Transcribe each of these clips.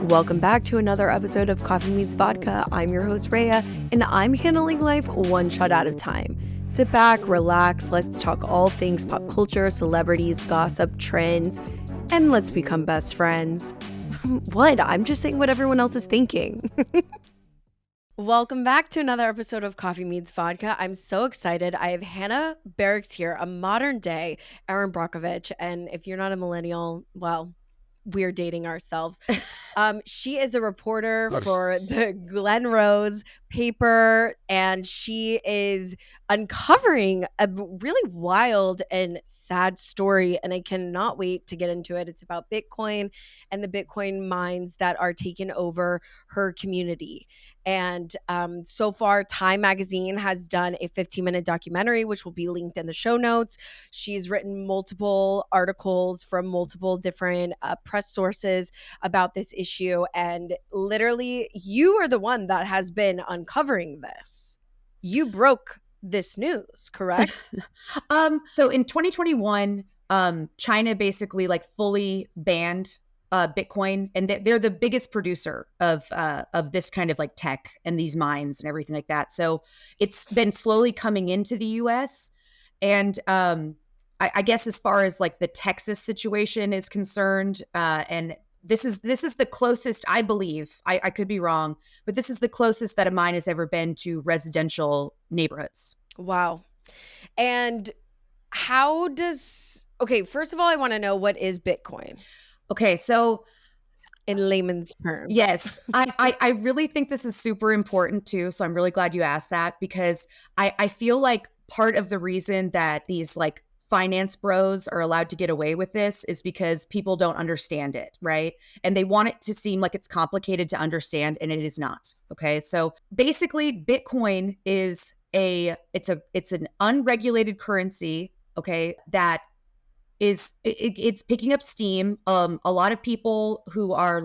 Welcome back to another episode of Coffee Meets Vodka. I'm your host, Raya, and I'm handling life one shot at a time. Sit back, relax, let's talk all things pop culture, celebrities, gossip, trends, and let's become best friends. What? I'm just saying what everyone else is thinking. Welcome back to another episode of Coffee Meets Vodka. I'm so excited. I have Hannah Barricks here, a modern day Erin Brockovich. And if you're not a millennial, well, we're dating ourselves. She is a reporter for the Glen Rose paper, and she is uncovering a really wild and sad story, and I cannot wait to get into it. It's about Bitcoin and the Bitcoin mines that are taking over her community. And so far, Time Magazine has done a 15-minute documentary, which will be linked in the show notes. She's written multiple articles from multiple different press sources about this issue. And literally, you are the one that has been uncovering this. You broke this news, correct? So in 2021, China basically fully banned Bitcoin, and they're the biggest producer of this kind of tech and these mines and everything like that. So it's been slowly coming into the US. And I guess as far as the Texas situation is concerned, and this is the closest, I believe, I could be wrong, but this is the closest that a mine has ever been to residential neighborhoods. Wow. And okay, first of all, I want to know, what is Bitcoin? Okay, so in layman's terms. Yes, I really think this is super important too. So I'm really glad you asked that, because I feel like part of the reason that these finance bros are allowed to get away with this is because people don't understand it, right? And they want it to seem like it's complicated to understand, and it is not. Okay, so basically, Bitcoin is it's an unregulated currency. Okay, that it's picking up steam. A lot of people who are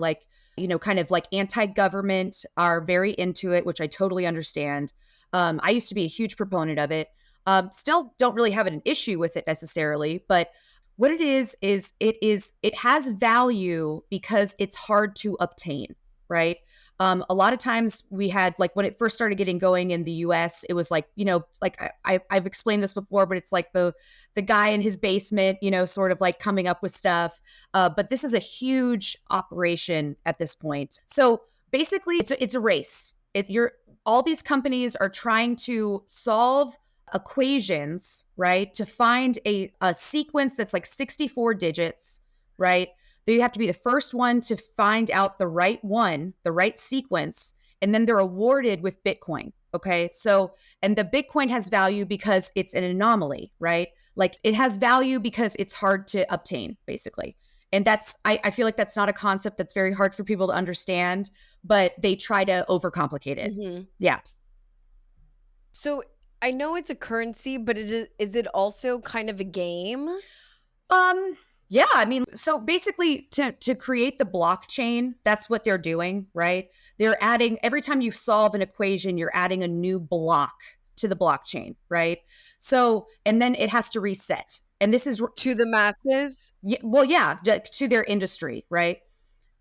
kind of anti-government are very into it, which I totally understand. I used to be a huge proponent of it. Still don't really have an issue with it necessarily, but what it is it has value because it's hard to obtain, right? A lot of times we had when it first started getting going in the US, it was I've explained this before, but it's the guy in his basement, sort of coming up with stuff. But this is a huge operation at this point. So basically it's a race. All these companies are trying to solve equations, right? To find a sequence that's 64 digits, right? You have to be the first one to find out the right sequence, and then they're awarded with Bitcoin. Okay. So, and the Bitcoin has value because it's an anomaly, right? It has value because it's hard to obtain, basically. And I feel like that's not a concept that's very hard for people to understand, but they try to overcomplicate it. Mm-hmm. Yeah. So I know it's a currency, but is it also kind of a game? Yeah, I mean, so basically to create the blockchain, that's what they're doing, right? They're adding, every time you solve an equation, you're adding a new block to the blockchain, right? So, and then it has to reset. And this is to the masses? Yeah, well, yeah, to their industry, right?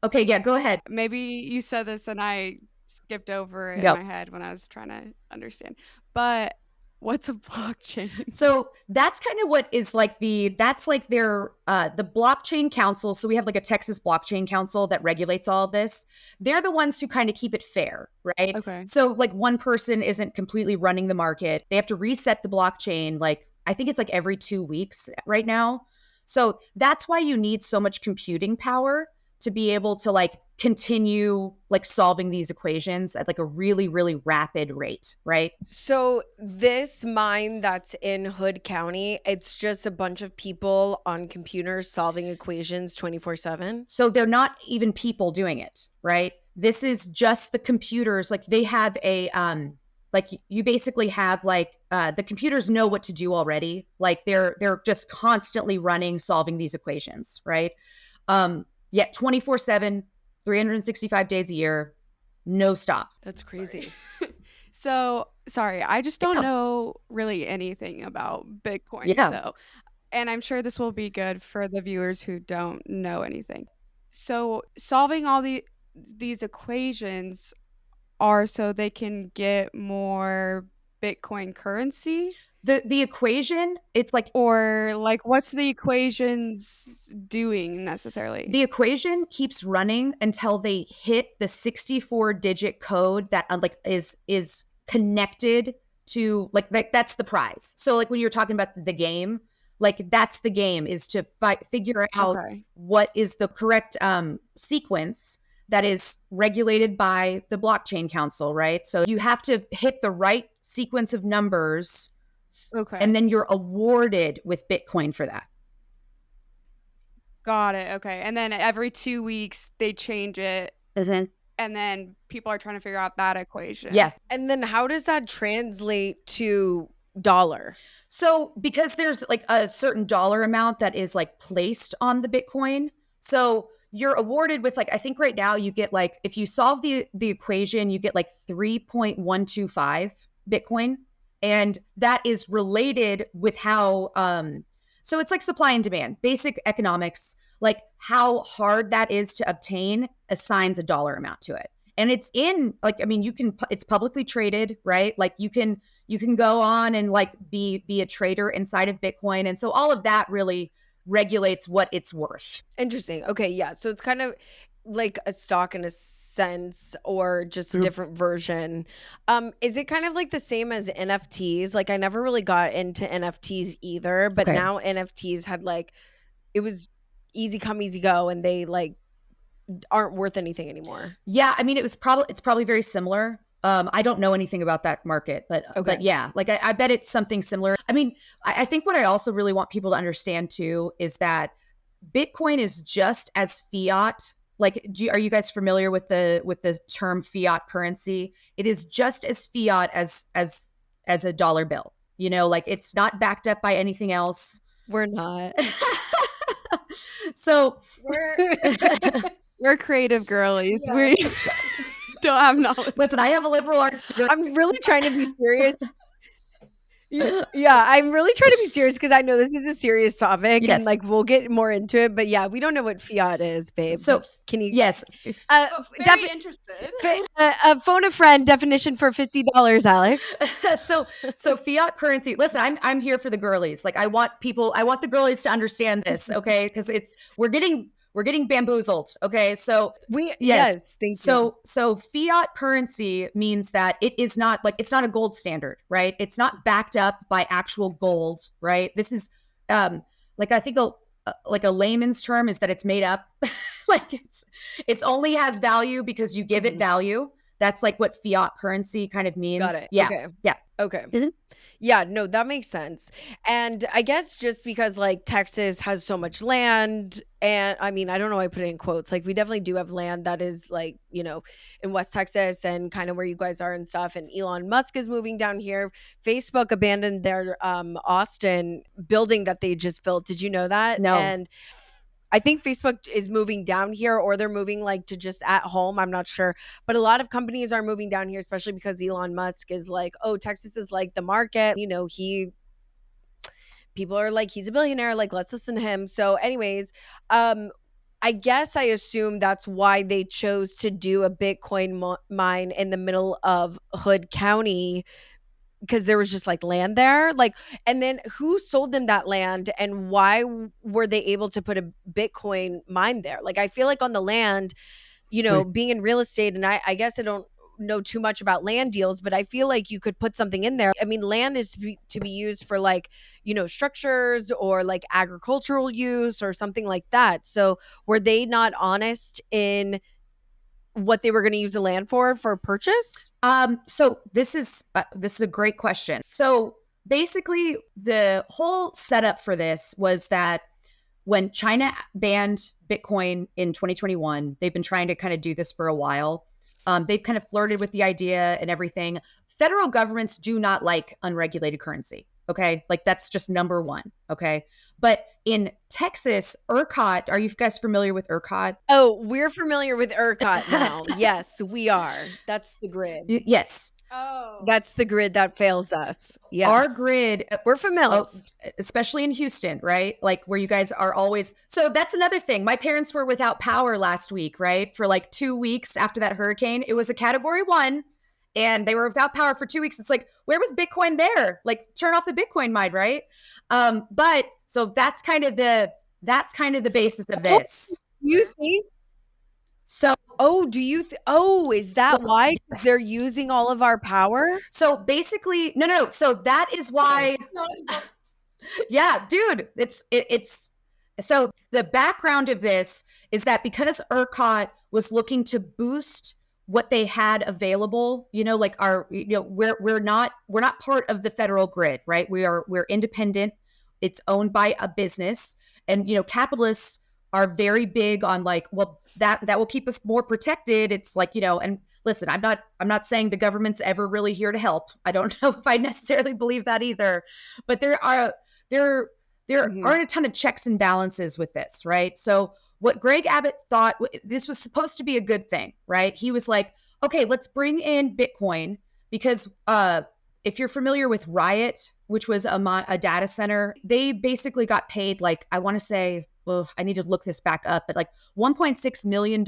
Okay, yeah, go ahead. Maybe you said this and I skipped over it in my head when I was trying to understand. But what's a blockchain? So that's kind of what is their the blockchain council. So we have a Texas blockchain council that regulates all of this. They're the ones who kind of keep it fair, right? Okay. So one person isn't completely running the market. They have to reset the blockchain. I think it's every 2 weeks right now. So that's why you need so much computing power to be able to continue solving these equations at a really, really rapid rate, right? So this mine that's in Hood County, it's just a bunch of people on computers solving equations 24/7? So they're not even people doing it, right? This is just the computers. They have a you basically have the computers know what to do already. They're just constantly running, solving these equations, right? Yeah, 24/7, 365 days a year, no stop. That's crazy. So, sorry, I just don't know really anything about Bitcoin. Yeah. So, and I'm sure this will be good for the viewers who don't know anything. So, solving all these equations are so they can get more Bitcoin currency? The equation, it's like, or like what's the equations doing necessarily? The equation keeps running until they hit the 64-digit code that like is connected to like that's the prize. So like when you're talking about the game, like that's the game, is to figure out what is the correct sequence that is regulated by the blockchain council, right? So you have to hit the right sequence of numbers, and then you're awarded with Bitcoin for that. Got it. Okay. And then every 2 weeks they change it. Mm-hmm. And then people are trying to figure out that equation. Yeah. And then how does that translate to dollar? So because there's like a certain dollar amount that is like placed on the Bitcoin. So you're awarded with like, I think right now you get like, if you solve the equation, you get like 3.125 Bitcoin. And that is related with how, so it's like supply and demand, basic economics, like how hard that is to obtain assigns a dollar amount to it. And it's in like, I mean, it's publicly traded, right? Like you can go on and like be a trader inside of Bitcoin. And so all of that really regulates what it's worth. Interesting. Okay. Yeah. So it's kind of like a stock in a sense, or just a different version. Is it kind of like the same as NFTs? Like I never really got into NFTs either, but now NFTs had like, it was easy come, easy go, and they like aren't worth anything anymore. Yeah. I mean, it's probably very similar. I don't know anything about that market, but yeah, like I bet it's something similar. I mean, I think what I also really want people to understand too is that Bitcoin is just as fiat. Like, are you guys familiar with the term fiat currency? It is just as fiat as a dollar bill. You know, like it's not backed up by anything else. We're not. So we're creative girlies. Yeah. We don't have knowledge. Listen, I have a liberal arts degree. I'm really trying to be serious. Yeah, I'm really trying to be serious because I know this is a serious topic, and like we'll get more into it. But yeah, we don't know what fiat is, babe. So can you? Yes, very interested. Phone a friend. Definition for $50, Alex. so fiat currency. Listen, I'm here for the girlies. Like I want the girlies to understand this, okay? Because we're getting bamboozled. Okay. So yes, thank you. So fiat currency means that it is not like, it's not a gold standard, right? It's not backed up by actual gold, right? This is like, I think like a layman's term is that it's made up. Like it's only has value because you give it value. That's like what fiat currency kind of means. Got it. Yeah. Okay. Yeah. Okay. Mm-hmm. Yeah, no, that makes sense. And I guess just because like Texas has so much land, and I mean, I don't know why I put it in quotes, like we definitely do have land that is like, you know, in West Texas and kind of where you guys are and stuff. And Elon Musk is moving down here. Facebook abandoned their Austin building that they just built. Did you know that? No. And I think Facebook is moving down here, or they're moving like to just at home. I'm not sure. But a lot of companies are moving down here, especially because Elon Musk is like, oh, Texas is like the market. You know, people are like, he's a billionaire. Like, let's listen to him. So anyways, I guess I assume that's why they chose to do a Bitcoin mine in the middle of Hood County, because there was just like land there, like, and then who sold them that land, and why were they able to put a Bitcoin mine there? Like, I feel like on the land, you know, being in real estate, and I guess I don't know too much about land deals, but I feel like you could put something in there. I mean, land is to be used for like, you know, structures or like agricultural use or something like that. So were they not honest in what they were going to use the land for purchase? So this is a great question. So basically the whole setup for this was that when China banned Bitcoin in 2021, they've been trying to kind of do this for a while. They've kind of flirted with the idea and everything. Federal governments do not like unregulated currency. Okay. Like that's just number one. Okay. But in Texas, ERCOT, are you guys familiar with ERCOT? Oh, we're familiar with ERCOT now. Yes, we are. That's the grid. Yes. Oh. That's the grid that fails us. Yes. Our grid, we're familiar, especially in Houston, right? Like where you guys are always. So that's another thing. My parents were without power last week, right? For like 2 weeks after that hurricane. It was a category 1 and they were without power for 2 weeks. It's like, where was Bitcoin there? Like turn off the Bitcoin mine, right? But so that's kind of the basis of this. You think? So, do you? Is that why? Because they're using all of our power? So basically, no. So that is why. Yeah, dude, it's. So the background of this is that because ERCOT was looking to boost what they had available, like we're not part of the federal grid, right? We're independent. It's owned by a business, and capitalists are very big on like, well, that will keep us more protected. It's like, and listen, I'm not saying the government's ever really here to help. I don't know if I necessarily believe that either, but there aren't a ton of checks and balances with this, right? So what Greg Abbott thought, this was supposed to be a good thing, right? He was like, okay, let's bring in Bitcoin because if you're familiar with Riot, which was a data center, they basically got paid like, I want to say, well, I need to look this back up, but like $1.6 million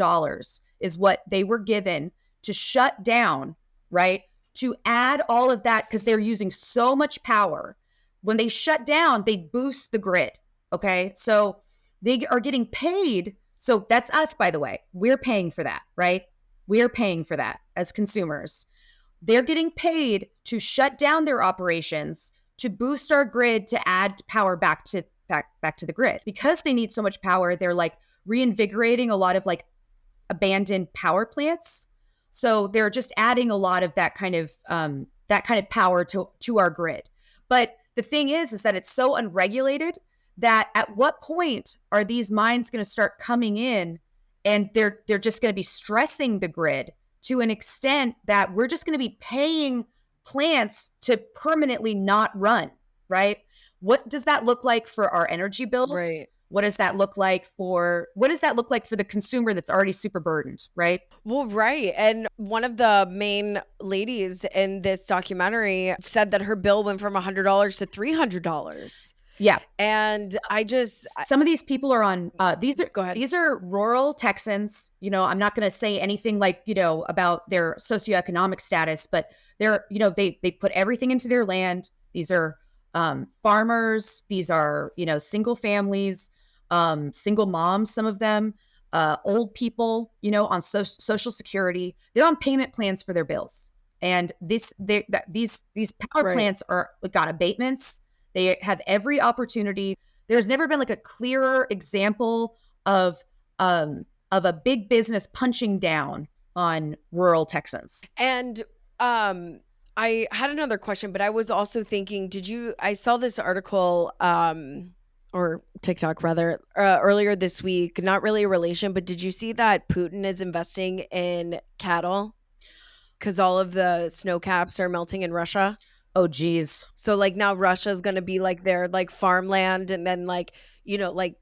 is what they were given to shut down, right? To add all of that because they're using so much power. When they shut down, they boost the grid, okay? So they are getting paid. So that's us, by the way. We're paying for that, right? We're paying for that as consumers. They're getting paid to shut down their operations, to boost our grid, to add power back to the grid. Because they need so much power, they're like reinvigorating a lot of like abandoned power plants. So they're just adding a lot of that kind of power to our grid. But the thing is that it's so unregulated that at what point are these mines going to start coming in and they're just going to be stressing the grid to an extent that we're just going to be paying plants to permanently not run, right? What does that look like for our energy bills? Right. What does that look like for the consumer that's already super burdened, right? Well, right. And one of the main ladies in this documentary said that her bill went from $100 to $300. Yeah. And some of these people are on, Go ahead. These are rural Texans. I'm not going to say anything like, about their socioeconomic status, but they're, they put everything into their land. These are farmers. These are, single families, single moms, some of them, old people, on social security. They're on payment plans for their bills. And these power plants got abatements. They have every opportunity. There's never been like a clearer example of a big business punching down on rural Texans. And I had another question, but I was also thinking, I saw this article or TikTok rather earlier this week, not really a relation, but did you see that Putin is investing in cattle because all of the snow caps are melting in Russia? Oh, geez. So like now Russia's going to be like their like farmland. And then like, like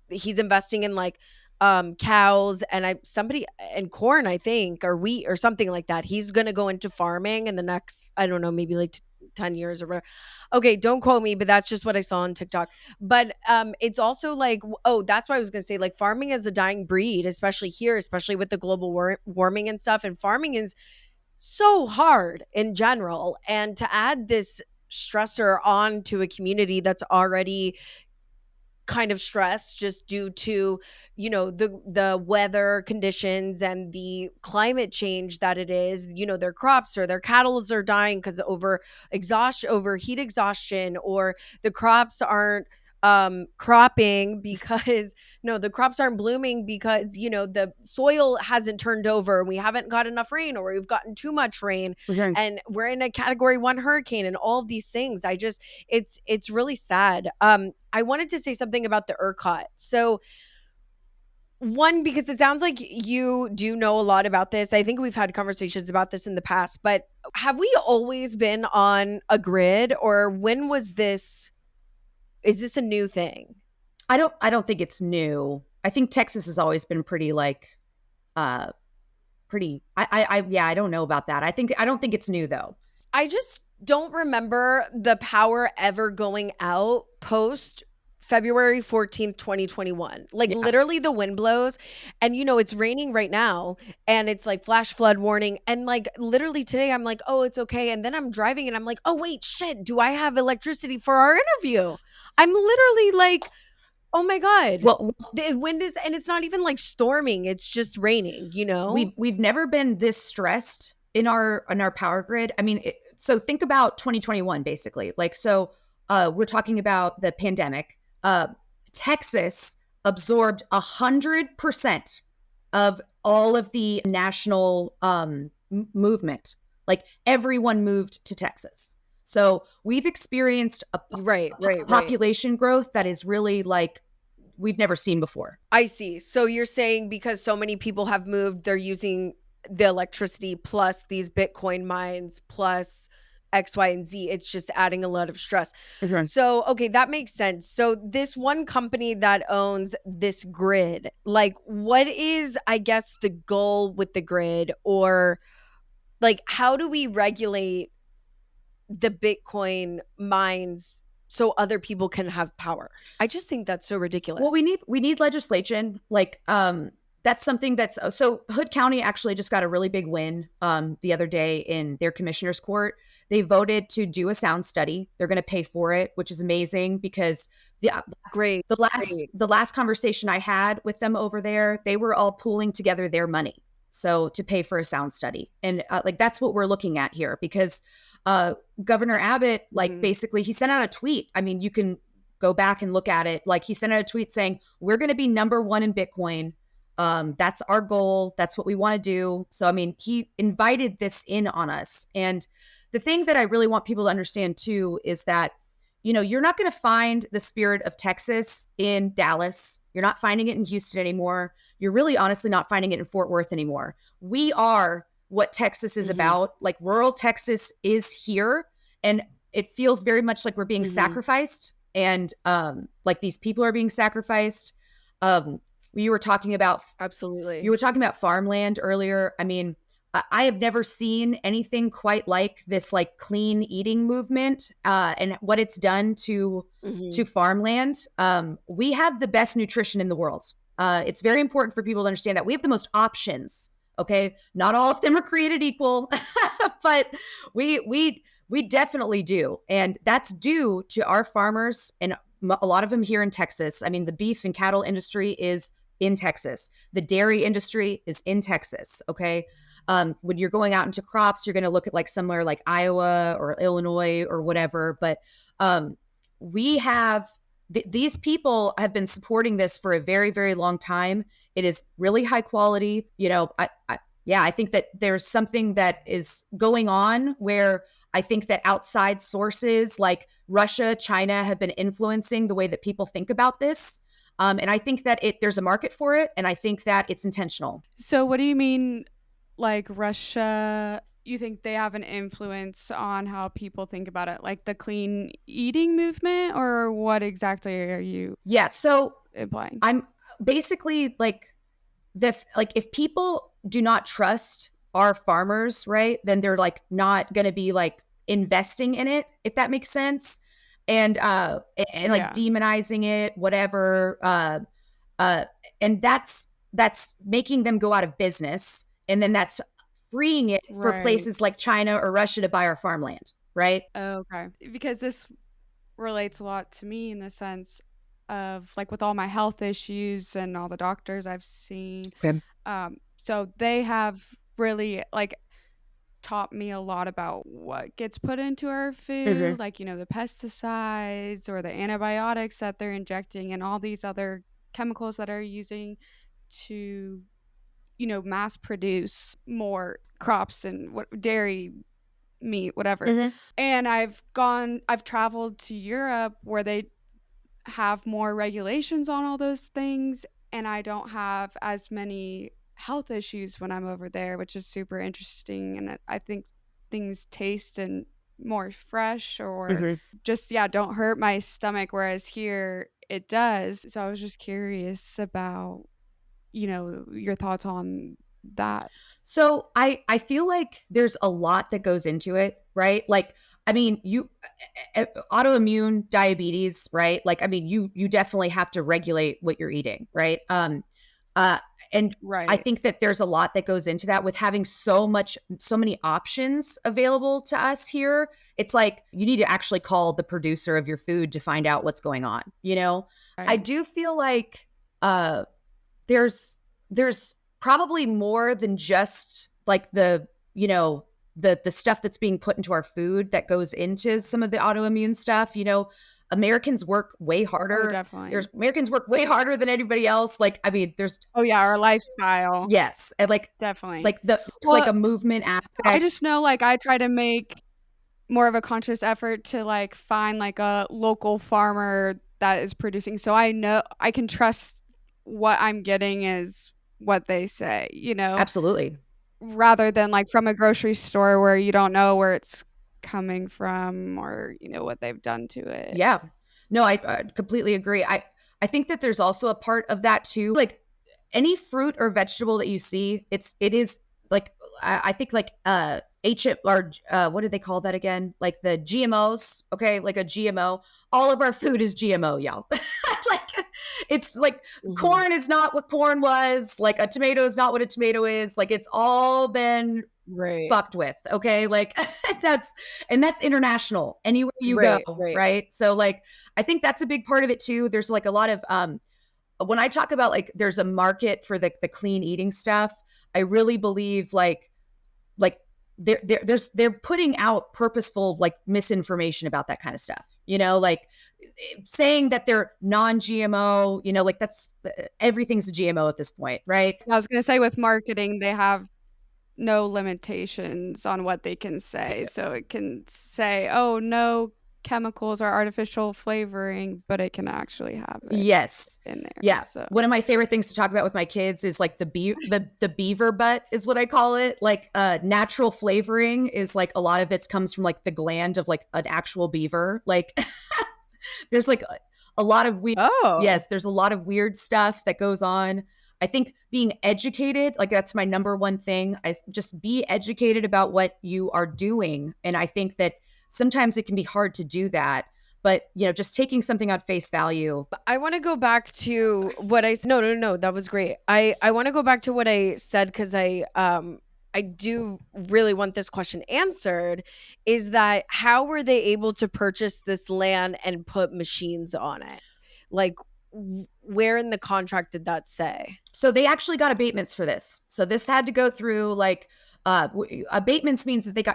he's investing in like cows and corn, I think, or wheat or something like that. He's going to go into farming in the next, I don't know, maybe like 10 years or whatever. Okay, don't quote me, but that's just what I saw on TikTok. But it's also like, that's what I was going to say. Like farming is a dying breed, especially here, especially with the global warming and stuff. And farming is so hard in general. And to add this stressor on to a community that's already kind of stressed just due to, the weather conditions and the climate change that it is, their crops or their cattle are dying because over heat exhaustion, or the crops aren't cropping because the crops aren't blooming because the soil hasn't turned over and we haven't got enough rain, or we've gotten too much rain, and we're in a category 1 hurricane and all of these things. It's really sad. I wanted to say something about the ERCOT. So one, because it sounds like you do know a lot about this. I think we've had conversations about this in the past, but have we always been on a grid, or when was this? Is this a new thing? I don't think it's new. I think Texas has always been pretty like pretty, I don't know about that. I don't think it's new though. I just don't remember the power ever going out post February 14th, 2021. Like literally the wind blows and it's raining right now and it's like flash flood warning. And like literally today I'm like, oh, it's okay. And then I'm driving and I'm like, oh, wait, shit. Do I have electricity for our interview? I'm literally like, oh my God. Well, the wind is, and it's not even like storming. It's just raining, We've never been this stressed in our power grid. I mean, so think about 2021, basically. Like, so we're talking about the pandemic. Texas absorbed 100% of all of the national movement. Like everyone moved to Texas. So we've experienced a population growth that is really like we've never seen before. I see. So you're saying because so many people have moved, they're using the electricity plus these Bitcoin mines plus X, Y, and Z. It's just adding a lot of stress. Mm-hmm. So, okay, that makes sense. So this one company that owns this grid, like what is, I guess, the goal with the grid, or like how do we regulate the Bitcoin mines so other people can have power? I just think that's so ridiculous. Well, we need legislation. Like, that's something that's, so Hood County actually just got a really big win the other day in their commissioner's court. They voted to do a sound study. They're going to pay for it, which is amazing because the last conversation I had with them over there, they were all pooling together their money. So to pay for a sound study. And like, that's what we're looking at here because Governor Abbott, like basically he sent out a tweet. I mean, you can go back and look at it. Like he sent out a tweet saying, we're going to be number one in Bitcoin. That's our goal. That's what we want to do. So, I mean, he invited this in on us. And the thing that I really want people to understand too, is that, you're not going to find the spirit of Texas in Dallas. You're not finding it in Houston anymore. You're really honestly not finding it in Fort Worth anymore. We are what Texas is about. Like rural Texas is here. And it feels very much like we're being sacrificed. And like these people are being sacrificed. You were talking about farmland earlier. I mean, I have never seen anything quite like this, like clean eating movement and what it's done to farmland. We have the best nutrition in the world. It's very important for people to understand that we have the most options. Okay, not all of them are created equal, but we definitely do, and that's due to our farmers and a lot of them here in Texas. I mean, the beef and cattle industry is in Texas. The dairy industry is in Texas. Okay. When you're going out into crops, you're going to look at like somewhere like Iowa or Illinois or whatever. But we have these people have been supporting this for a very, very long time. It is really high quality. I think that there's something that is going on where I think that outside sources like Russia, China have been influencing the way that people think about this. And I think that there's a market for it. And I think that it's intentional. So what do you mean? Like Russia, you think they have an influence on how people think about it, like the clean eating movement, or what exactly are you implying? I'm basically like if people do not trust our farmers, right, then they're like not going to be like investing in it, if that makes sense. And like demonizing it, whatever. And that's making them go out of business. And then that's freeing it for places like China or Russia to buy our farmland, right? Okay. Because this relates a lot to me in the sense of like with all my health issues and all the doctors I've seen. Okay. So they have really like taught me a lot about what gets put into our food, like, the pesticides or the antibiotics that they're injecting and all these other chemicals that are using to mass produce more crops and dairy, meat, whatever. And I've traveled to Europe where they have more regulations on all those things, and I don't have as many health issues when I'm over there, which is super interesting. And I think things taste and more fresh or just don't hurt my stomach, whereas here it does. So I was just curious about your thoughts on that. So I feel like there's a lot that goes into it, right? Like, I mean, autoimmune diabetes, right? Like, I mean, you definitely have to regulate what you're eating, right? Uh, and I Right. think that there's a lot that goes into that with having so many options available to us here. It's like you need to actually call the producer of your food to find out what's going on, you know? I Right. do feel like uh there's probably more than just like the stuff that's being put into our food that goes into some of the autoimmune stuff. Americans work way Oh, harder. definitely. There's Americans work way harder than anybody else. Like, I mean, there's Oh, yeah, our lifestyle. yes, and Definitely. like there's like Well, a movement I aspect. just know, like, I try to make more of a conscious effort to, like, find, like, a local farmer that is producing, so I know I can trust what I'm getting is what they say, you know? Absolutely. Rather than, like, from a grocery store where you don't know where it's coming from or, what they've done to it. Yeah. No, I completely agree. I think that there's also a part of that too. Like any fruit or vegetable that you see, it is like I think like H or what did they call that again? Like the GMOs, okay? Like a GMO. All of our food is GMO, y'all. Like it's like Mhm. corn is not what corn was, like a tomato is not what a tomato is. Like it's all been Right. fucked with, okay? Like that's that's international anywhere you go, Right, right. right? So like I think that's a big part of it too. There's like a lot of when I talk about like there's a market for the clean eating stuff, I really believe like they're putting out purposeful like misinformation about that kind of stuff. Like saying that they're non-GMO, like that's everything's a GMO at this point, right? I was gonna say with marketing, they have no limitations on what they can say. So it can say, "Oh, no chemicals or artificial flavoring," but it can actually have it Yes. in there. Yeah. So One of my favorite things to talk about with my kids is like the beaver butt is what I call it. Like natural flavoring is like a lot of it comes from like the gland of like an actual beaver. Like there's like a lot of weird Oh. yes, there's a lot of weird stuff that goes on. I think being educated, like that's my number one thing. Just be educated about what you are doing. And I think that sometimes it can be hard to do that. But just taking something on face value. I want to go back to what I no no no that was great. I want to go back to what I said because I do really want this question answered. Is that how were they able to purchase this land and put machines on it? Like where in the contract did that say? So they actually got abatements for this. So this had to go through like abatements means that they Hmm.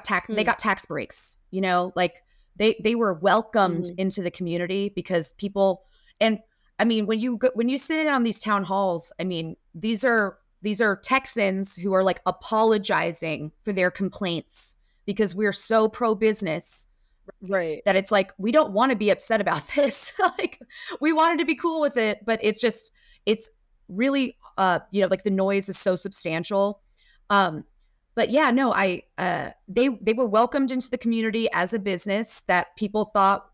got tax breaks. Like they were welcomed Hmm. into the community because people and I mean when you sit in on these town halls, I mean these are Texans who are like apologizing for their complaints because we're so pro business Right. that it's like we don't want to be upset about this. Like we wanted to be cool with it, but it's really like the noise is so substantial. um but yeah, no, they were welcomed into the community as a business that people thought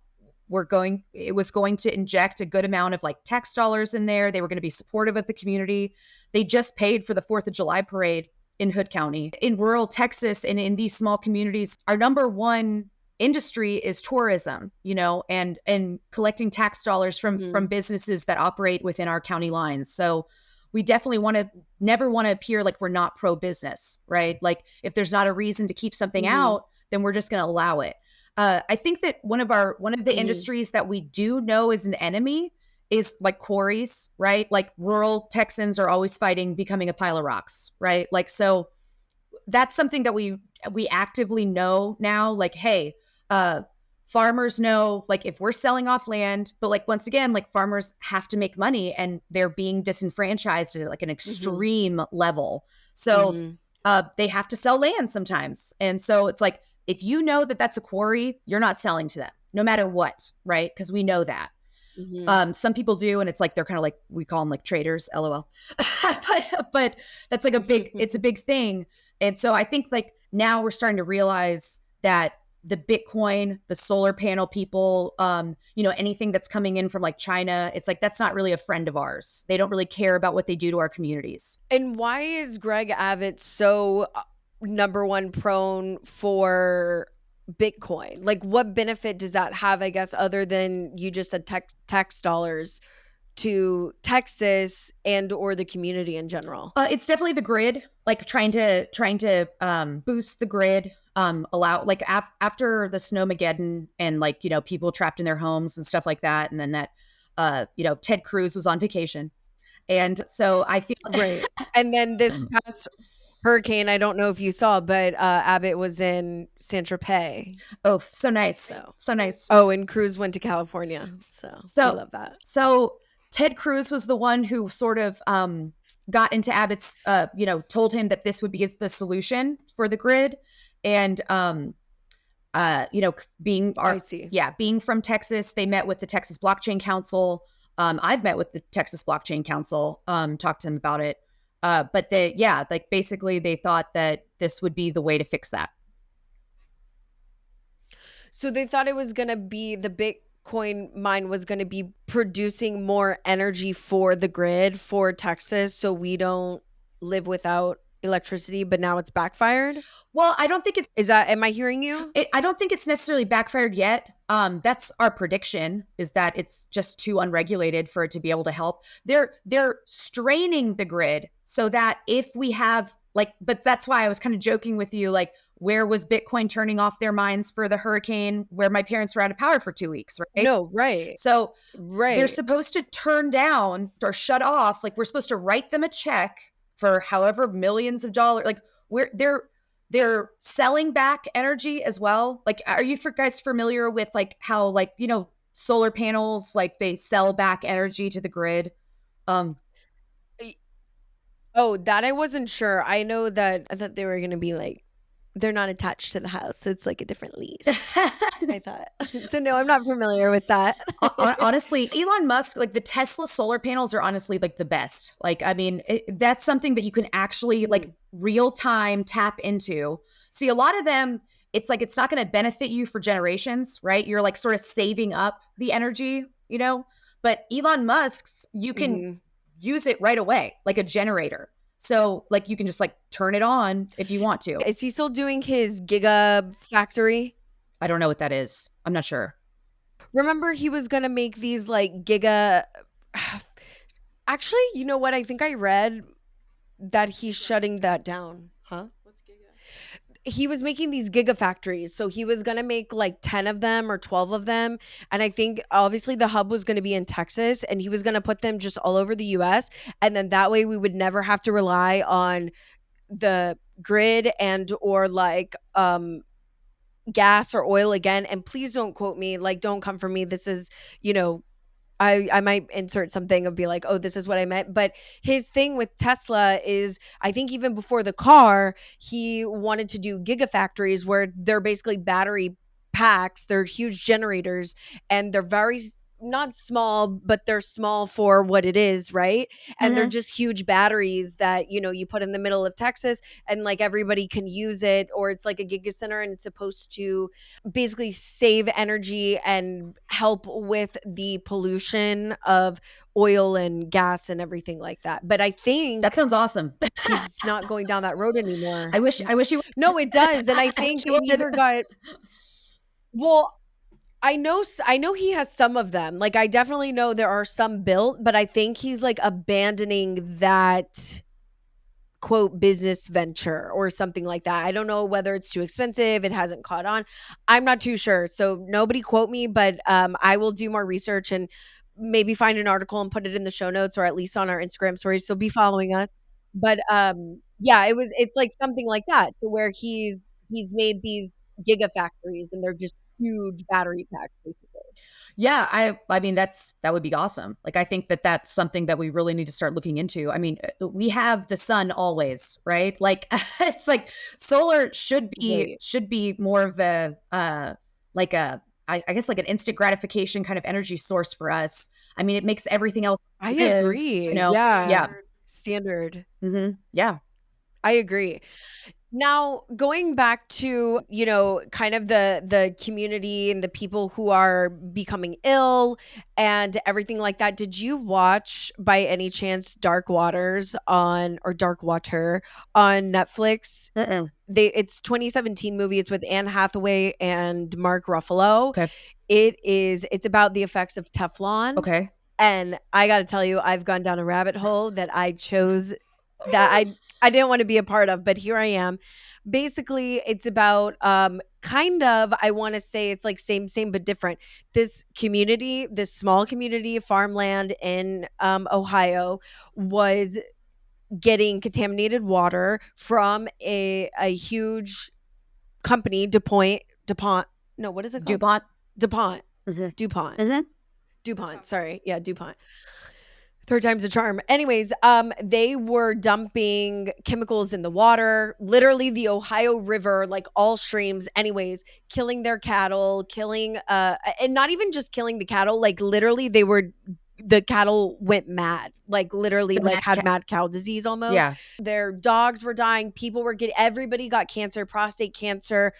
it was going to inject a good amount of like tax dollars in there. They were going to be supportive of the community. They just paid for the 4th of July parade in Hood County. In rural Texas and in these small communities, our number one industry is tourism, and collecting tax dollars from Hmm. businesses that operate within our county lines. So we definitely never want to appear like we're not pro business, right? Like if there's not a reason to keep something Hmm. out, then we're just going to allow it. I think that one of the Hmm. industries that we do know is an enemy is like quarries, right? Like rural Texans are always fighting becoming a pile of rocks, right? Like so that's something that we actively know now. Like, hey, uh, farmers know like if we're selling off land, but like once again, like farmers have to make money and they're being disenfranchised at like an Hmm. extreme level. So Hmm. they have to sell land sometimes, and so it's like if you know that that's a quarry, you're not selling to them, no matter what, right? Because we know that. Hmm. Some people do, and it's like they're kind of like we call them like traders, lol. But that's like it's a big thing, and so I think like now we're starting to realize that the Bitcoin, the solar panel people, anything that's coming in from like China, it's like, that's not really a friend of ours. They don't really care about what they do to our communities. And why is Greg Abbott so number one prone for Bitcoin? Like, what benefit does that have, I guess, other than you just said tax dollars to Texas and or the community in general? It's definitely the grid, like trying to boost the grid. Allow like after the Snowmageddon and like, people trapped in their homes and stuff like that. And then that, Ted Cruz was on vacation. And so I feel right. And then this past hurricane, I don't know if you saw, but Abbott was in Saint-Tropez. Oh, so nice. So nice. Oh, and Cruz went to California. So I love that. So Ted Cruz was the one who sort of got into Abbott's, told him that this would be the solution for the grid. And, being from Texas, they met with the Texas Blockchain Council. I've met with the Texas Blockchain Council, talked to them about it. But basically they thought that this would be the way to fix that. So they thought it was going to be the Bitcoin mine was going to be producing more energy for the grid for Texas, so we don't live without electricity, but now it's backfired? Well, I don't think am I hearing you? I don't think it's necessarily backfired yet. That's our prediction, is that it's just too unregulated for it to be able to help. They're straining the grid so that if we have but that's why I was kind of joking with you, like, where was Bitcoin turning off their minds for the hurricane where my parents were out of power for 2 weeks, right? No, right. So they're supposed to turn down or shut off. Like, we're supposed to write them a check for however millions of dollars. Like, they're selling back energy as well. Like, are you guys familiar with like how solar panels, like they sell back energy to the grid? Oh, that I wasn't sure. I know that I thought they were going to be like, they're not attached to the house, so it's like a different lease. I thought. So no, I'm not familiar with that. Honestly, Elon Musk, like the Tesla solar panels are honestly like the best. Like, I mean, that's something that you can actually like real time tap into. See, a lot of them, it's like, it's not going to benefit you for generations, right? You're like sort of saving up the energy, but Elon Musk's, you can use it right away, like a generator. So like you can just like turn it on if you want to. Is he still doing his Giga factory? I don't know what that is. I'm not sure. Remember he was going to make these like Giga. Actually, you know what? I think I read that he's shutting that down. Huh? What's Giga? He was making these gigafactories. So he was going to make like 10 of them or 12 of them. And I think obviously the hub was going to be in Texas, and he was going to put them just all over the US. And then that way we would never have to rely on the grid and or like gas or oil again. And please don't quote me, like, don't come for me. This is, I might insert something and be like, oh, this is what I meant. But his thing with Tesla is, I think even before the car, he wanted to do gigafactories where they're basically battery packs. They're huge generators, and they're very not small, but they're small for what it is, right? And they're just huge batteries that, you put in the middle of Texas, and like everybody can use it, or it's like a giga center, and it's supposed to basically save energy and help with the pollution of oil and gas and everything like that. But I think that sounds awesome. He's not going down that road anymore. I wish you. No, it does. And I think it either got, well, I know he has some of them. Like, I definitely know there are some built, but I think he's like abandoning that quote business venture or something like that. I don't know whether it's too expensive. It hasn't caught on. I'm not too sure. So nobody quote me, but I will do more research and maybe find an article and put it in the show notes, or at least on our Instagram stories. So be following us. But it's like something like that, to where he's made these gigafactories, and they're just huge battery packs, basically. Yeah, I mean, that would be awesome. Like, I think that that's something that we really need to start looking into. I mean, we have the sun always, right? Like, it's like solar should be more of a I guess like an instant gratification kind of energy source for us. I mean, it makes everything else. I agree. Yeah. Standard. Yeah. I agree. Now, going back to, kind of the community and the people who are becoming ill and everything like that, did you watch by any chance Dark Water on Netflix? Mm-mm. It's 2017 movie. It's with Anne Hathaway and Mark Ruffalo. Okay. It's about the effects of Teflon. Okay. And I got to tell you, I've gone down a rabbit hole that I chose that I didn't want to be a part of, but here I am. Basically, it's about kind of, I want to say it's like same but different. This community, this small community of farmland in Ohio was getting contaminated water from a huge company, DuPont. No, what is it called? DuPont. Mm-hmm. DuPont. Mm-hmm. DuPont. Sorry. Yeah, DuPont. Third time's a charm. Anyways, they were dumping chemicals in the water, literally the Ohio River, like all streams, anyways, killing their cattle, and not even just killing the cattle, like literally the cattle went mad, like literally like had mad cow disease almost. Yeah. Their dogs were dying. Everybody got cancer, prostate cancer,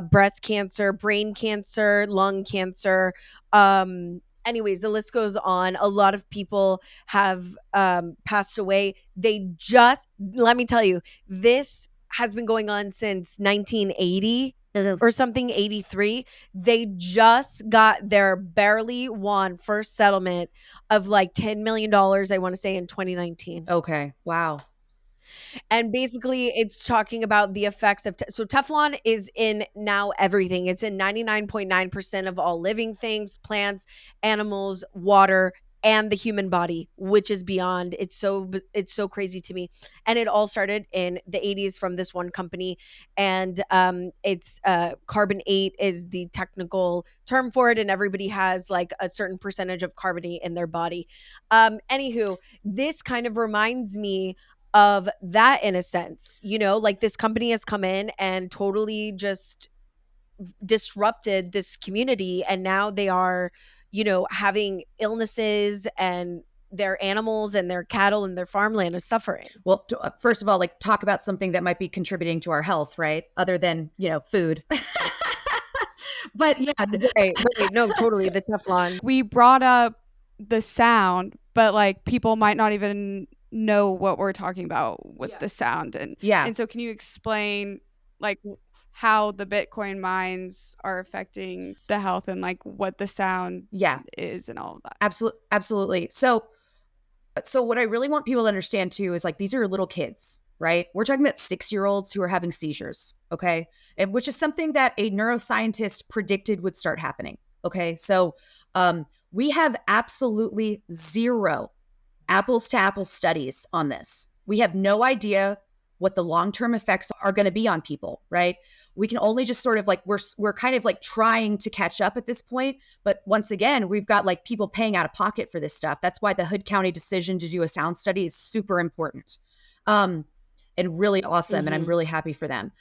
breast cancer, brain cancer, lung cancer. Anyways, the list goes on. A lot of people have passed away. Let me tell you, this has been going on since 1980 or something, 83. They just got their barely won first settlement of like $10 million, I want to say, in 2019. Okay. Wow. And basically, it's talking about the effects of so Teflon is in now everything. It's in 99.9% of all living things, plants, animals, water, and the human body, which is beyond. It's so crazy to me. And it all started in the 80s from this one company, and it's carbonate is the technical term for it, and everybody has like a certain percentage of carbonate in their body. Anywho, this kind of reminds me of that in a sense, like this company has come in and totally just disrupted this community, and now they are, having illnesses, and their animals and their cattle and their farmland is suffering. Well, first of all, like talk about something that might be contributing to our health, right? Other than, food. But yeah. Right. No, totally. The Teflon. We brought up the sound, but like people might not even know what we're talking about with the sound. And so can you explain like how the Bitcoin mines are affecting the health and like what the sound is and all of that? Absolutely. So what I really want people to understand too is like these are little kids, right? We're talking about 6-year-olds who are having seizures, okay? And which is something that a neuroscientist predicted would start happening, okay? So we have absolutely zero apples to apples studies on this. We have no idea what the long-term effects are going to be on people, right? We can only just sort of like, we're kind of like trying to catch up at this point. But once again, we've got like people paying out of pocket for this stuff. That's why the Hood County decision to do a sound study is super important and really awesome. Mm-hmm. And I'm really happy for them.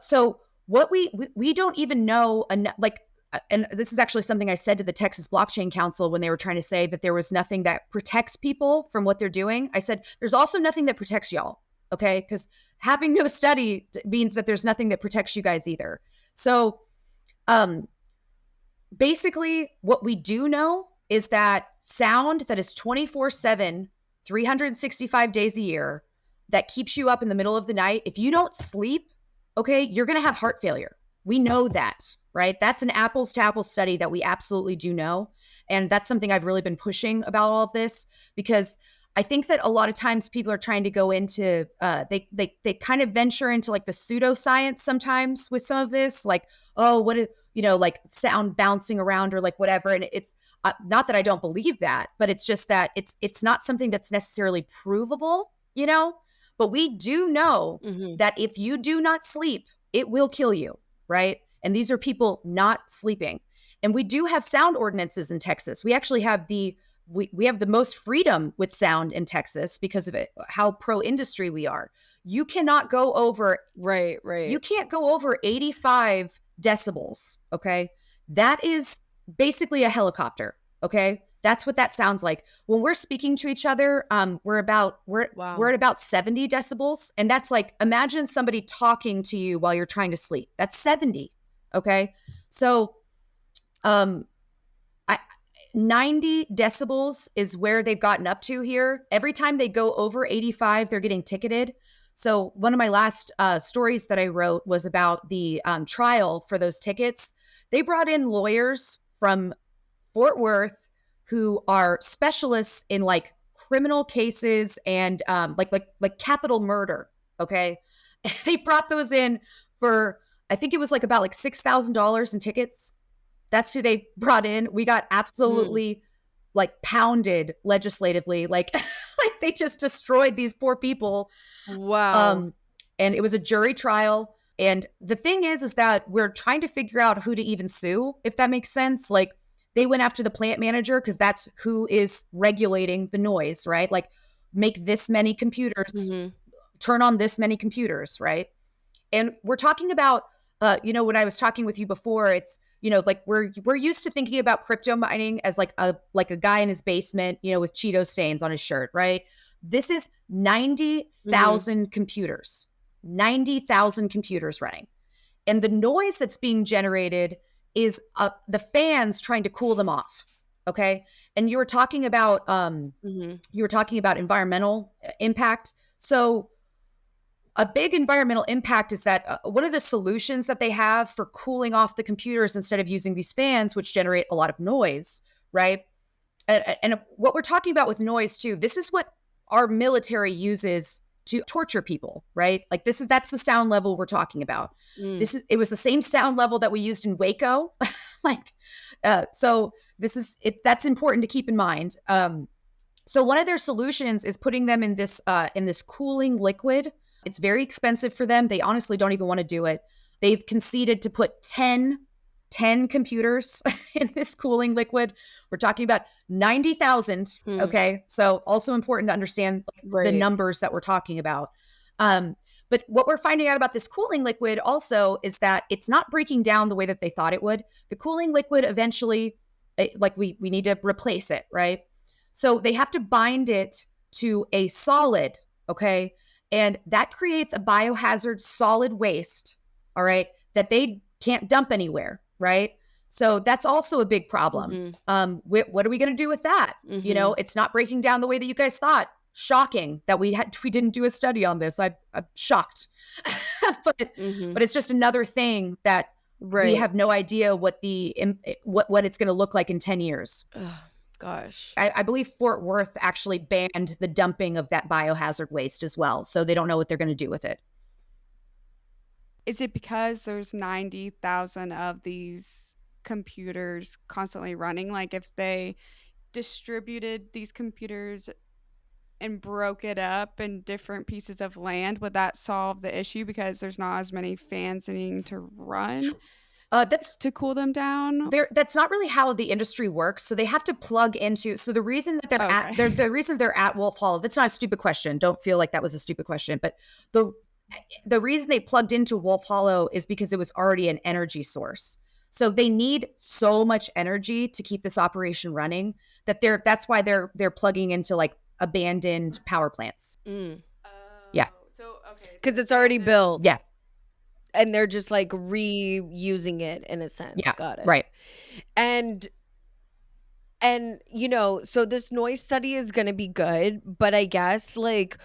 So what we don't even know, like, and this is actually something I said to the Texas Blockchain Council when they were trying to say that there was nothing that protects people from what they're doing. I said, there's also nothing that protects y'all. Okay. Because having no study means that there's nothing that protects you guys either. So basically what we do know is that sound that is 24/7, 365 days a year, that keeps you up in the middle of the night. If you don't sleep, okay, you're going to have heart failure. We know that, right? That's an apples to apples study that we absolutely do know. And that's something I've really been pushing about all of this, because I think that a lot of times people are trying to go into, they kind of venture into like the pseudoscience sometimes with some of this, like, oh, what, like sound bouncing around or like whatever. And it's not that I don't believe that, but it's just that it's not something that's necessarily provable, but we do know that if you do not sleep, it will kill you, right? And these are people not sleeping. And we do have sound ordinances in Texas. We actually have we have the most freedom with sound in Texas because of it, how pro-industry we are. You cannot go over right. You can't go over 85 decibels, okay? That is basically a helicopter, okay? That's what that sounds like. When we're speaking to each other, we're at about 70 decibels. And that's like, imagine somebody talking to you while you're trying to sleep. That's 70. Okay. So, um, 90 decibels is where they've gotten up to here. Every time they go over 85, they're getting ticketed. So one of my last stories that I wrote was about the trial for those tickets. They brought in lawyers from Fort Worth who are specialists in like criminal cases and like capital murder. Okay. They brought those in for, I think it was like about like $6,000 in tickets. That's who they brought in. We got absolutely like pounded legislatively. Like, like they just destroyed these poor people. Wow. And it was a jury trial. And the thing is that we're trying to figure out who to even sue, if that makes sense. Like they went after the plant manager because that's who is regulating the noise, right? Like make this many computers, turn on this many computers, right? And we're talking about, when I was talking with you before, it's, like we're used to thinking about crypto mining as like a guy in his basement, with Cheeto stains on his shirt, right? This is 90,000 computers, 90,000 computers running. And the noise that's being generated is the fans trying to cool them off. Okay. And you were talking about, environmental impact. So a big environmental impact is that one of the solutions that they have for cooling off the computers instead of using these fans, which generate a lot of noise, right? And what we're talking about with noise too, this is what our military uses to torture people, right? Like that's the sound level we're talking about. It was the same sound level that we used in Waco. So that's important to keep in mind. So one of their solutions is putting them in this cooling liquid. It's very expensive for them. They honestly don't even want to do it. They've conceded to put 10 computers in this cooling liquid. We're talking about 90,000. Okay. So also important to understand the numbers that we're talking about. But what we're finding out about this cooling liquid also is that it's not breaking down the way that they thought it would. The cooling liquid eventually, we need to replace it, right? So they have to bind it to a solid, okay? And that creates a biohazard solid waste, all right, that they can't dump anywhere, right? So that's also a big problem. What are we going to do with that? It's not breaking down the way that you guys thought. Shocking that we didn't do a study on this. I'm shocked. but it's just another thing that we have no idea what it's going to look like in 10 years. Gosh. I believe Fort Worth actually banned the dumping of that biohazard waste as well. So they don't know what they're going to do with it. Is it because there's 90,000 of these computers constantly running? Like if they distributed these computers and broke it up in different pieces of land, would that solve the issue because there's not as many fans needing to run? That's to cool them down. That's not really how the industry works. So they have to plug into. So the reason that the reason they're at Wolf Hollow. That's not a stupid question. Don't feel like that was a stupid question. But the reason they plugged into Wolf Hollow is because it was already an energy source. So they need so much energy to keep this operation running that's why they're plugging into like abandoned power plants. Yeah. So okay. Because it's already built. Yeah. And they're just like reusing it in a sense. Yeah, got it. Right. And so this noise study is going to be good, but I guess like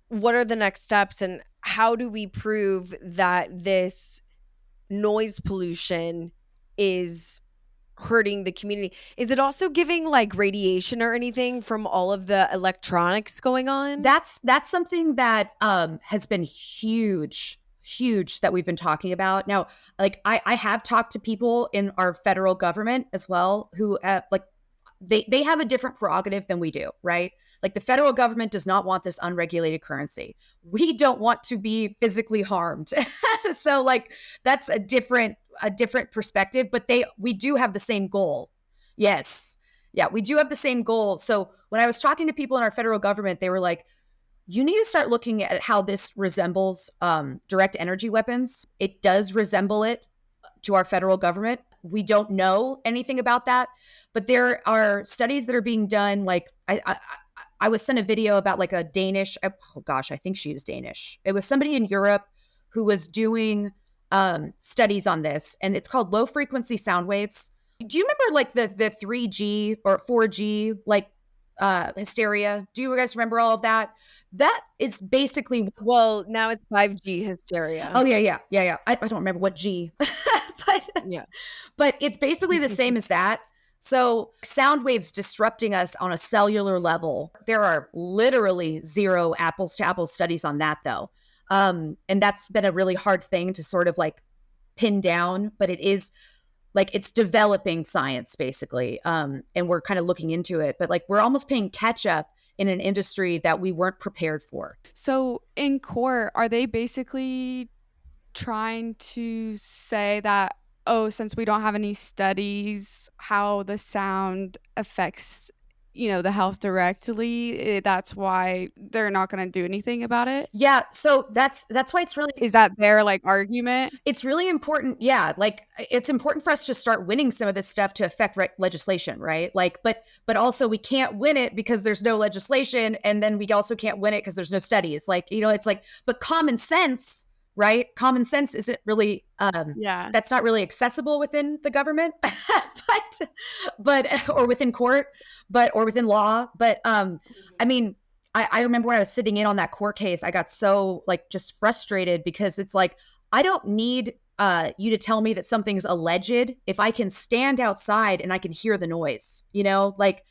what are the next steps and how do we prove that this noise pollution is hurting the community? Is it also giving like radiation or anything from all of the electronics going on? That's something that has been huge that we've been talking about. Now, like I have talked to people in our federal government as well who they have a different prerogative than we do, right? Like the federal government does not want this unregulated currency. We don't want to be physically harmed. So like that's a different perspective, but we do have the same goal. Yes. Yeah, we do have the same goal. So when I was talking to people in our federal government, they were like, you need to start looking at how this resembles direct energy weapons. It does resemble it to our federal government. We don't know anything about that, but there are studies that are being done. Like I was sent a video about like a Danish, oh gosh, I think she was Danish. It was somebody in Europe who was doing studies on this, and it's called low frequency sound waves. Do you remember like the 3G or 4G like hysteria? Do you guys remember all of that? That is basically, Well, now it's 5G hysteria. oh yeah. I don't remember what G, but it's basically the same as that. So sound waves disrupting us on a cellular level. There are literally zero apples to apples studies on that though. And that's been a really hard thing to sort of like pin down, but it is like it's developing science basically. And we're kind of looking into it, but like we're almost playing catch up in an industry that we weren't prepared for. So in court, are they basically trying to say that, oh, since we don't have any studies how the sound affects, the health directly, that's why they're not going to do anything about it? Yeah, so that's why it's really, Is that their like argument? it's really important. Yeah, like it's important for us to start winning some of this stuff to affect legislation, right? Like, but also we can't win it because there's no legislation, and then we also can't win it because there's no studies. Like, it's like, but common sense, right? Common sense isn't really, Yeah. that's not really accessible within the government, but or within court, or within law. But I mean, I remember when I was sitting in on that court case, I got so like just frustrated because it's like, I don't need you to tell me that something's alleged if I can stand outside and I can hear the noise, like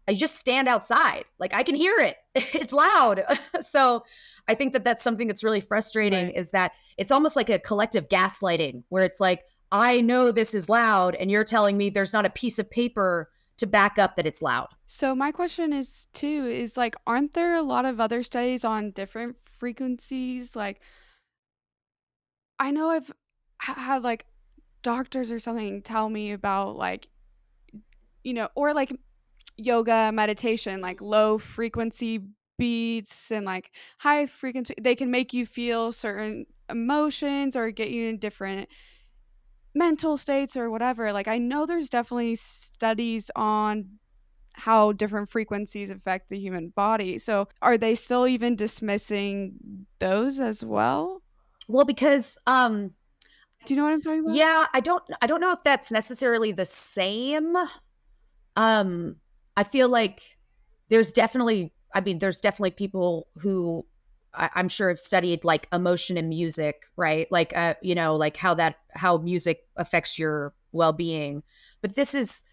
I just stand outside, like I can hear it. It's loud. So I think that that's something that's really frustrating, Right. is that it's almost like a collective gaslighting where it's like, I know this is loud and you're telling me there's not a piece of paper to back up that it's loud. So my question is too, is like, aren't there a lot of other studies on different frequencies? Like, I know I've had like doctors or something tell me about like, or like yoga, meditation, like low frequency beats and like high frequency, they can make you feel certain emotions or get you in different mental states or whatever. Like, I know there's definitely studies on how different frequencies affect the human body. So are they still even dismissing those as well? Well, because Do you know what I'm talking about? yeah, I don't know if that's necessarily the same. I feel like there's definitely people who I'm sure have studied like emotion and music, right? Like, like how music affects your well-being. But this is,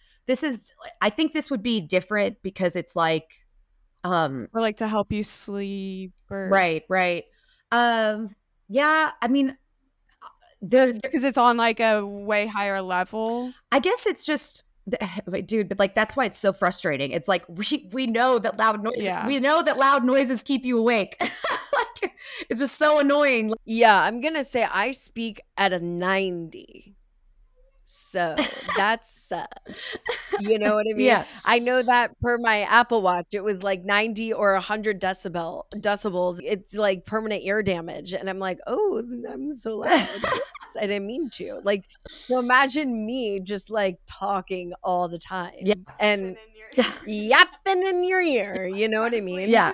I think this would be different because it's like, Or like to help you sleep or right. Yeah, I mean, there, because it's on like a way higher level. I guess it's just, dude, but like that's why it's so frustrating. It's like we know that loud noises keep you awake. Like it's just so annoying. Yeah, I'm going to say I speak at a 90. So that sucks. You know what I mean? Yeah. I know that per my Apple Watch, it was like 90 or 100 decibels. It's like permanent ear damage. And I'm like, oh, I'm so loud. Oops, I didn't mean to. Like, so imagine me just like talking all the time. Yeah. And yapping in your ear. You know what I mean? Yeah.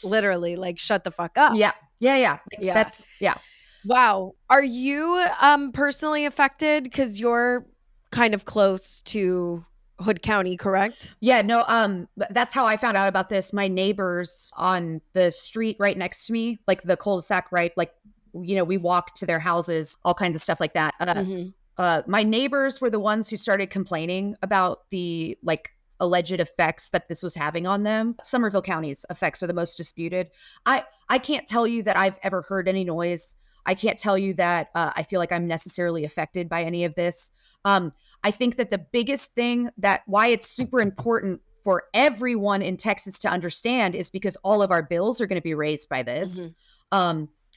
Literally, like, shut the fuck up. Yeah. Yeah. That's, yeah. Wow. Are you personally affected because you're kind of close to Hood County, correct? Yeah, no, that's how I found out about this. My neighbors on the street right next to me, like the cul-de-sac, right? Like, we walk to their houses, all kinds of stuff like that. My neighbors were the ones who started complaining about the like alleged effects that this was having on them. Somerville County's effects are the most disputed. I can't tell you that I've ever heard any noise. I can't tell you that I feel like I'm necessarily affected by any of this. I think that the biggest thing that why it's super important for everyone in Texas to understand is because all of our bills are going to be raised by this.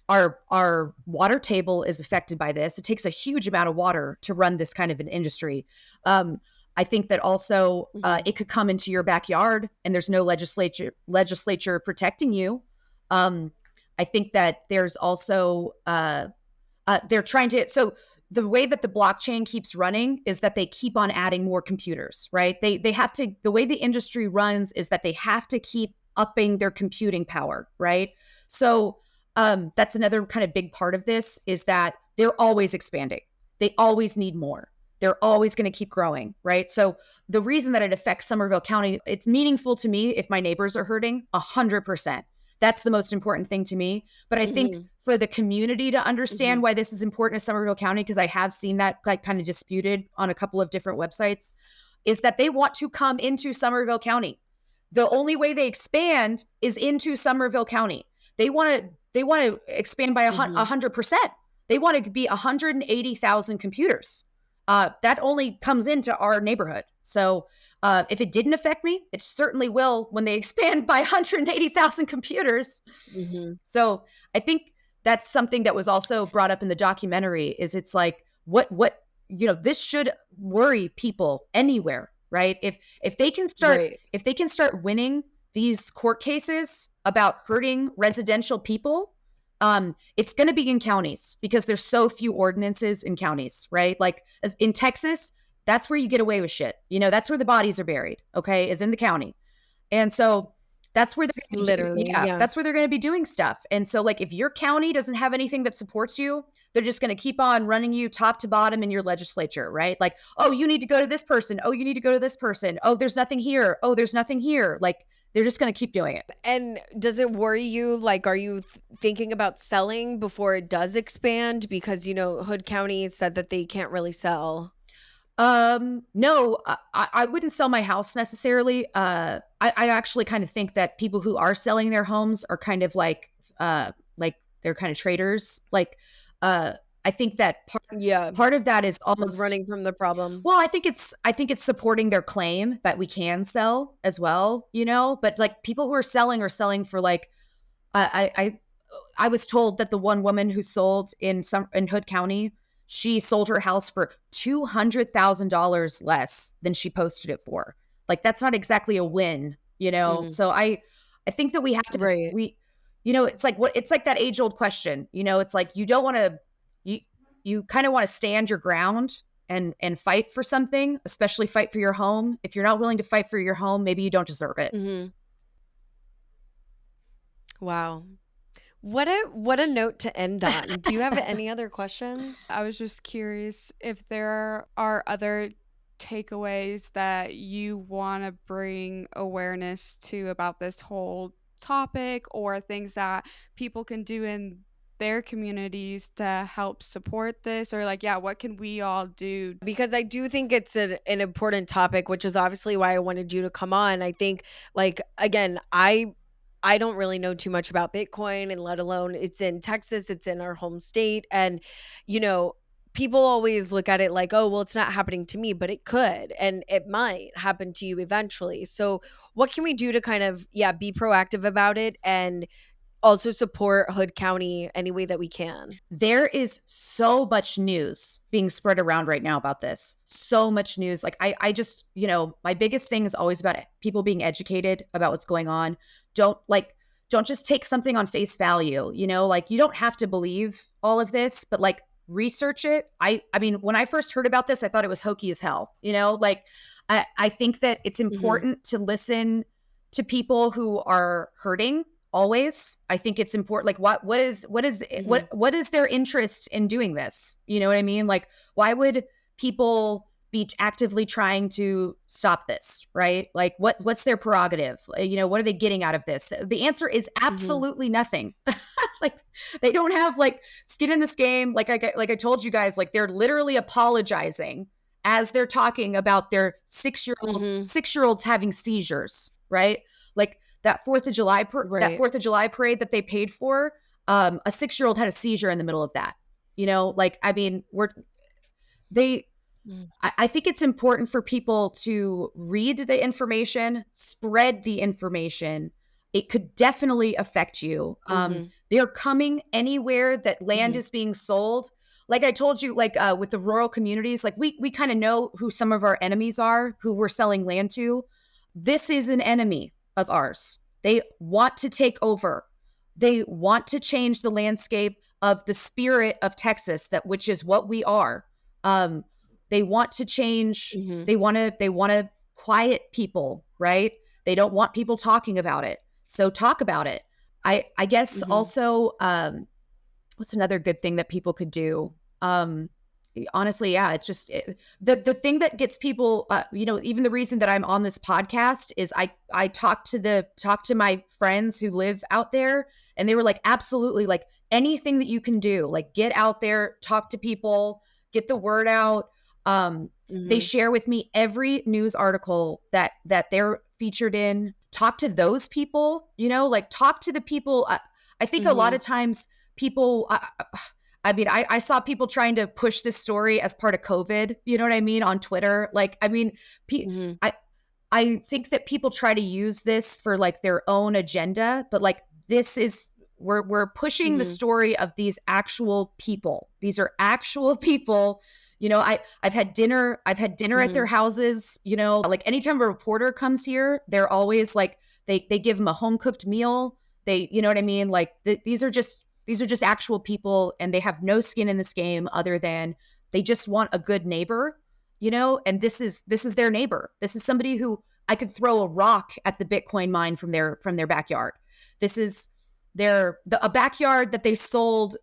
Our water table is affected by this. It takes a huge amount of water to run this kind of an industry. I think that also it could come into your backyard and there's no legislature protecting you. I think that there's also they're trying to. So the way that the blockchain keeps running is that they keep on adding more computers, right? They have to, the way the industry runs is that they have to keep upping their computing power, right? So that's another kind of big part of this, is that they're always expanding. They always need more. They're always going to keep growing, right? So the reason that it affects Somerville County, it's meaningful to me if my neighbors are hurting, 100%. That's the most important thing to me. But I think for the community to understand why this is important to Somerville County, because I have seen that like kind of disputed on a couple of different websites, is that they want to come into Somerville County. The only way they expand is into Somerville County. They want to expand by 100%. They want to be 180,000 computers. That only comes into our neighborhood. So if it didn't affect me, it certainly will when they expand by 180,000 computers. So I think that's something that was also brought up in the documentary, is it's like, what, this should worry people anywhere, right? If they can start winning these court cases about hurting residential people, it's going to be in counties, because there's so few ordinances in counties, right? Like as in Texas, that's where you get away with shit. That's where the bodies are buried, okay, is in the county. And so that's where they're literally, that's where they're going to be doing stuff. And so like, if your county doesn't have anything that supports you, they're just going to keep on running you top to bottom in your legislature, right? Like, oh, you need to go to this person. Oh, you need to go to this person. Oh, there's nothing here. Oh, there's nothing here. Like, they're just going to keep doing it. And does it worry you? Like, are you thinking about selling before it does expand? Because, Hood County said that they can't really sell. No, I wouldn't sell my house necessarily. I actually kind of think that people who are selling their homes are kind of like they're kind of traders. Like, I think that part of that is almost running from the problem. Well, I think it's supporting their claim that we can sell as well, but like people who are selling for like, I was told that the one woman who sold in Hood County, she sold her house for $200,000 less than she posted it for. Like, that's not exactly a win, So I think that we have to, it's like it's like that age old question, it's like, you don't want to, you kind of want to stand your ground and fight for something, especially fight for your home. If you're not willing to fight for your home, maybe you don't deserve it. Wow. What a note to end on. Do you have any other questions? I was just curious if there are other takeaways that you want to bring awareness to about this whole topic, or things that people can do in their communities to help support this, or like, what can we all do? Because I do think it's an important topic, which is obviously why I wanted you to come on. I think, like, again, I don't really know too much about Bitcoin, and let alone it's in Texas, it's in our home state. And, people always look at it like, oh, well, it's not happening to me, but it could, and it might happen to you eventually. So what can we do to kind of, be proactive about it and also support Hood County any way that we can? There is so much news being spread around right now about this. So much news. Like, I just, my biggest thing is always about people being educated about what's going on. Don't just take something on face value, like, you don't have to believe all of this, but like, research it. I mean, when I first heard about this, I thought it was hokey as hell, like, I think that it's important to listen to people who are hurting. Always. I think it's important. Like, what is their interest in doing this? You know what I mean? Like, why would people be actively trying to stop this? Right? Like, what's their prerogative? What are they getting out of this? The answer is absolutely nothing. Like, they don't have like skin in this game. Like I told you guys, like, they're literally apologizing as they're talking about their 6-year-olds having seizures. Right? Like, that 4th of July parade that they paid for, a 6-year-old had a seizure in the middle of that. Like, I mean, I think it's important for people to read the information, spread the information. It could definitely affect you. They're coming anywhere that land is being sold. Like I told you, like with the rural communities, like we kind of know who some of our enemies are, who we're selling land to. This is an enemy of ours. They want to take over. They want to change the landscape of the spirit of Texas, which is what we are. They want to change. Mhm. They want to quiet people, right? They don't want people talking about it. So talk about it. I guess Mhm. also, what's another good thing that people could do? Honestly, yeah, it's just the thing that gets people, even the reason that I'm on this podcast is I talked to my friends who live out there, and they were like, absolutely, like anything that you can do, like get out there, talk to people, get the word out. They Mhm. share with me every news article that they're featured in. Talk to those people, like talk to the people. I think a lot Mhm. of times people, I mean, I saw people trying to push this story as part of COVID, you know what I mean, on Twitter. Like, I mean, Mhm. I think that people try to use this for like their own agenda, but like this is we're pushing the Mhm. story of these actual people. These are actual people. I've had dinner at their Mhm. houses, like anytime a reporter comes here, they're always like they give them a home cooked meal. They, you know what I mean? Like these are just actual people, and they have no skin in this game other than they just want a good neighbor, and this is their neighbor. This is somebody who I could throw a rock at the Bitcoin mine from their backyard. This is a backyard that they sold,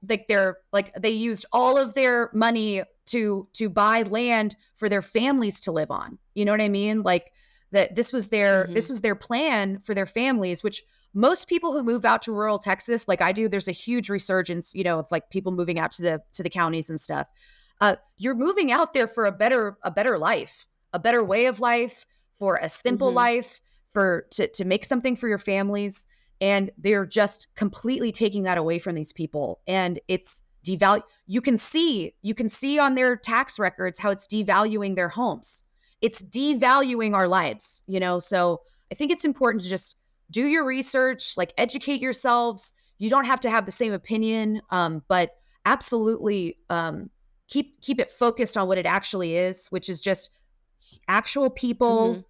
like they used all of their money to buy land for their families to live on. You know what I mean? Like that this was Mhm. their plan for their families, which most people who move out to rural Texas, like I do, there's a huge resurgence, of like people moving out to the counties and stuff. You're moving out there for a better life, a better way of life, for a simple Mhm. life, for to make something for your families, and they're just completely taking that away from these people, and it's devalue. You can see on their tax records how it's devaluing their homes. It's devaluing our lives, So I think it's important to just do your research, like educate yourselves. You don't have to have the same opinion, but absolutely keep it focused on what it actually is, which is just actual Mhm. people,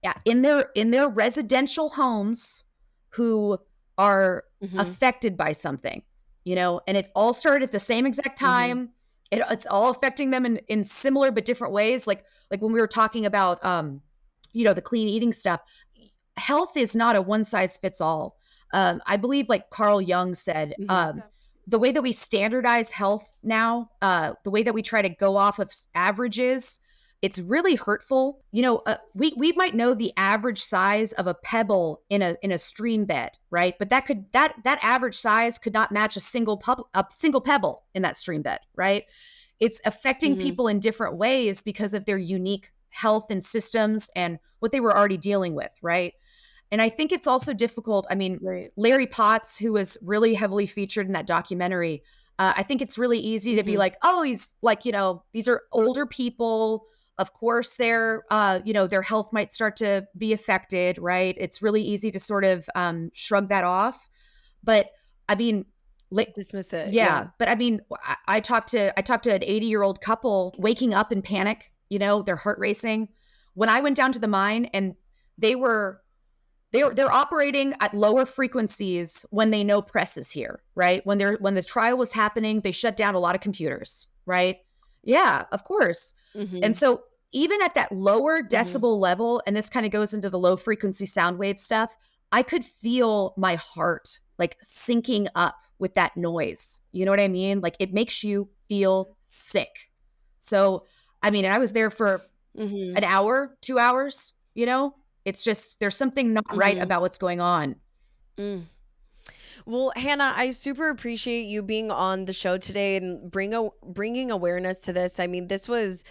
yeah, in their residential homes who are Mhm. affected by something, and it all started at the same exact Mhm. time. It's all affecting them in similar but different ways. Like when we were talking about the clean eating stuff, health is not a one size fits all. I believe, like Carl Jung said, Mhm. the way that we standardize health now, the way that we try to go off of averages, it's really hurtful. We might know the average size of a pebble in a stream bed, right? But that average size could not match a single pebble in that stream bed, right? It's affecting Mhm. people in different ways because of their unique health and systems and what they were already dealing with, right? And I think it's also difficult. I mean, Right. Larry Potts, who was really heavily featured in that documentary, I think it's really easy to be Mhm. like, oh, he's like, these are older people. Of course, their health might start to be affected, right? It's really easy to sort of shrug that off. But I mean, Dismiss it. yeah, Yeah. but I mean, I talked to an 80-year-old couple waking up in panic, their heart racing. When I went down to the mine, and they were they're operating at lower frequencies when they know press is here, right? When the trial was happening, they shut down a lot of computers, right? Yeah, of course. And Mhm. so even at that lower Mhm. decibel level, and this kind of goes into the low frequency sound wave stuff, I could feel my heart like syncing up with that noise. You know what I mean? Like it makes you feel sick. So, I mean, I was there for Mhm. an hour, 2 hours, It's just there's something not right Mhm. about what's going on. Mm. Well, Hannah, I super appreciate you being on the show today and bringing awareness to this. I mean, this was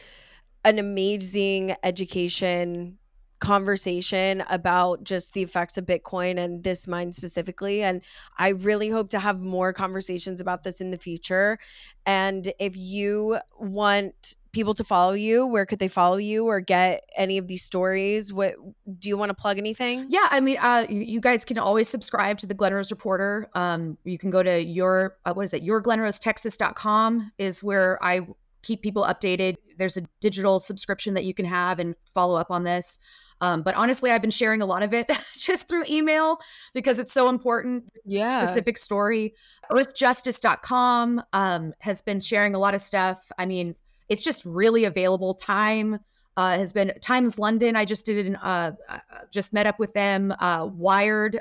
an amazing education conversation about just the effects of Bitcoin and this mine specifically. And I really hope to have more conversations about this in the future. And if you want people to follow you, where could they follow you or get any of these stories? What do you want to plug anything? Yeah, I mean, you guys can always subscribe to the Glen Rose Reporter. You can go to your, what is it, yourglenrosetexas.com is where I keep people updated. there's a digital subscription that you can have and follow up on this. But honestly, I've been sharing a lot of it just through email because it's so important. Yeah. Specific story. Earthjustice.com has been sharing a lot of stuff. I mean, it's just really available. Times London. I just did just met up with them. Wired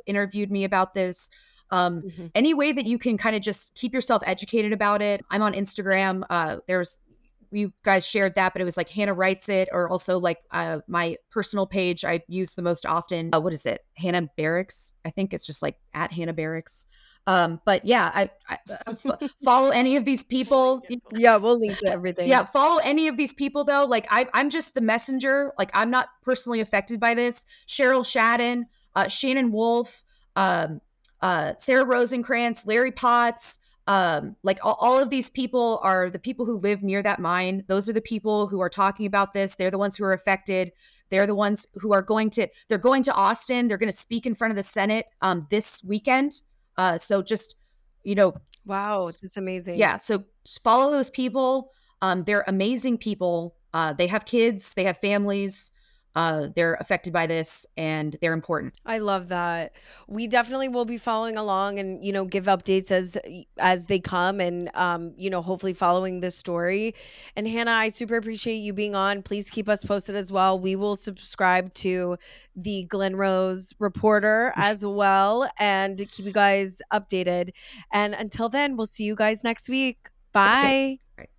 interviewed me about this. Any way that you can kind of just keep yourself educated about it. I'm on Instagram. You guys shared that, but it was like Hannah Writes It, or also like my personal page I use the most often. What is it? Hannah Barricks. I think it's just like at Hannah Barricks. But yeah, I follow any of these people. Yeah, we'll link to everything. Yeah, follow any of these people though. Like I'm just the messenger. Like I'm not personally affected by this. Cheryl Shadden, Shannon Wolf, Sarah Rosencrantz, Larry Potts. Like all of these people are the people who live near that mine. Those are the people who are talking about this. They're the ones who are affected. They're the ones who are going to Austin. They're going to speak in front of the Senate this weekend. So just, wow, that's amazing. Yeah. So just follow those people. They're amazing people. They have kids, they have families. They're affected by this and they're important. I love that. We definitely will be following along and, give updates as they come and, hopefully following this story. And Hannah, I super appreciate you being on. Please keep us posted as well. We will subscribe to the Glen Rose Reporter as well and keep you guys updated. And until then, we'll see you guys next week. Bye. Okay. All right.